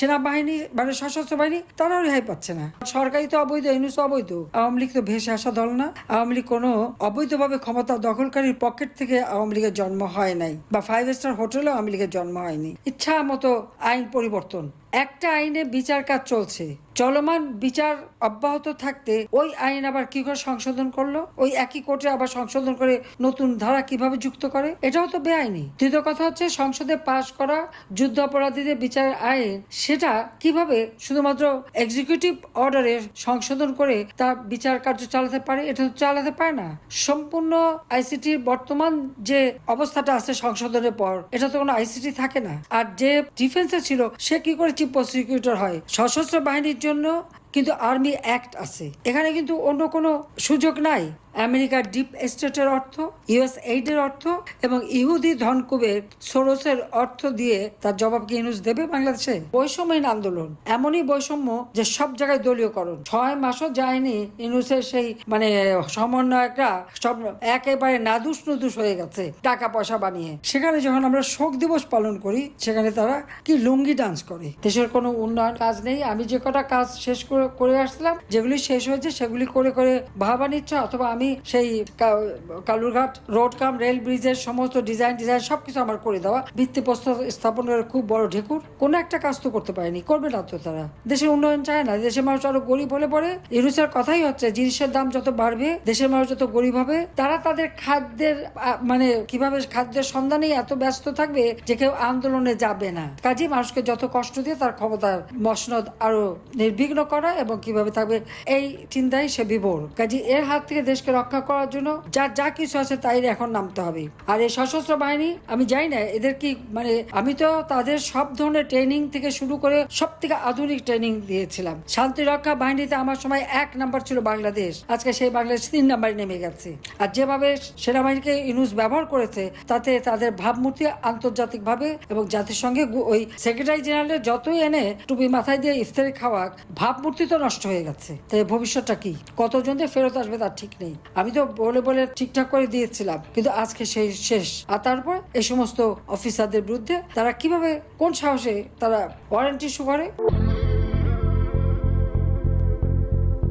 সেনাবাহিনী মানে সশস্ত্র বাহিনী তারাও রেহাই পাচ্ছে না। সরকারি তো অবৈধ, ইউনূস অবৈধ। আওয়ামী লীগ তো ভেসে আসা দল না। আওয়ামী লীগ কোনো অবৈধভাবে ক্ষমতা দখলকারীর পকেট থেকে আওয়ামী লীগের জন্ম হয় নাই, বা 5 স্টার হোটেলেও আওয়ামী লীগের জন্ম হয়নি। ইচ্ছা মতো আইন পরিবর্তন, একটা আইনে বিচার কাজ চলছে, চলমান বিচার অব্যাহত থাকতে ওই আইন আবার কি করে সংশোধন করলো, ওই একই কোর্টে আবার সংশোধন করে নতুন ধারা কিভাবে যুক্ত করে, এটাও তো বেআইনি। দ্বিতীয় কথা হচ্ছে সংসদে পাশ করা যুদ্ধ অপরাধীদের বিচারের আইন, সেটা কিভাবে শুধুমাত্র এক্সিকিউটিভ অর্ডারে সংশোধন করে তার বিচার কার্য চালাতে পারে, এটা তো চালাতে পারে না। সম্পূর্ণ আইসিটির বর্তমান যে অবস্থাটা আছে সংশোধনের পর, এটা তো কোনো আইসিটি থাকে না। আর যে ডিফেন্সে ছিল সে কি করে চিফ প্রসিকিউটর হয়? সশস্ত্র বাহিনীর জন্য কিন্তু আর্মি অ্যাক্ট আছে, এখানে কিন্তু অন্য কোনো সুযোগ নাই। আমেরিকার ডিপ স্টেটের অর্থ, ইউএস এইডের অর্থ এবং ইহুদি ধনকুবের সোরসের অর্থ দিয়ে তার জবাব কি ইউনূস দেবে বাংলাদেশে? বৈষম্যহীন আন্দোলন, এমনই বৈষম্য যে সব জায়গায় দলীয়করণ। 6 মাসও যায়নি ইউনূসের সেই মানে সমন্বয়করা সব একেবারে নাদুস নুদুস হয়ে গেছে টাকা পয়সা বানিয়ে। সেখানে যখন আমরা শোক দিবস পালন করি, সেখানে তারা কি লুঙ্গি ডান্স করে। দেশের কোনো উন্নয়ন কাজ নেই। আমি যে কটা কাজ শেষ করে আসলাম, যেগুলি শেষ হয়েছে সেগুলি করে করে ভাবা নিচ্ছে, অথবা আমি সেই কালুরঘাট রোড কাম রেল ব্রিজের সমস্ত ডিজাইন সবকিছু আমার করে দেওয়া, ভিত্তিপ্রস্তর স্থাপন করে খুব বড় ঢেকুর, কোনো একটা কাজ তো করতে পারেনি, করবে না তো তারা। দেশের উন্নয়ন চায় না, দেশের মানুষ আরো গরিব হলে পরে। ইউনূসের কথাই হচ্ছে জিনিসের দাম যত বাড়বে, দেশের মানুষ যত গরিব হবে, তারা তাদের খাদ্যের মানে কিভাবে খাদ্যের সন্ধানে এত ব্যস্ত থাকবে যে কেউ আন্দোলনে যাবে না। কাজে মানুষকে যত কষ্ট দিয়ে তার ক্ষমতার মসনদ আরো নির্বিঘ্ন করা এবং কিভাবে থাকবে এই চিন্তায় সে বিভোর। কাজে এর হাত থেকে দেশকে রক্ষা করার জন্য যা কিছু আছে তাই এখন নামতে হবে। আর এই সশস্ত্র বাহিনী, আমি জানি না এদের কি মানে, আমি তো তাদের সব ধরনের ট্রেনিং থেকে শুরু করে সব থেকে আধুনিক ট্রেনিং দিয়েছিলাম। শান্তি রক্ষা বাহিনীতে আমার সময় 1 নাম্বার ছিল বাংলাদেশ, আজকে সেই বাংলাদেশ 3 নাম্বারে নেমে গেছে। আর যেভাবে সেনাবাহিনীকে ইউনূস ব্যবহার করেছে, তাতে তাদের ভাবমূর্তি আন্তর্জাতিক ভাবে এবং জাতিসংঘে ওই সেক্রেটারি জেনারেলের যতই এনে টুপি মাথায় দিয়ে ইফতারি খাওয়া, ভাবমূর্তি তো নষ্ট হয়ে গেছে। তাই ভবিষ্যৎটা কি, কতজন যে ফেরত আসবে তার ঠিক নেই। আমি তো বলে ঠিকঠাক করে দিয়েছিলাম, কিন্তু আজকে সেই শেষ। আর তারপর এই সমস্ত অফিসারদের বিরুদ্ধে তারা কিভাবে, কোন সাহসে তারা ওয়ারেন্ট ইস্যু করে?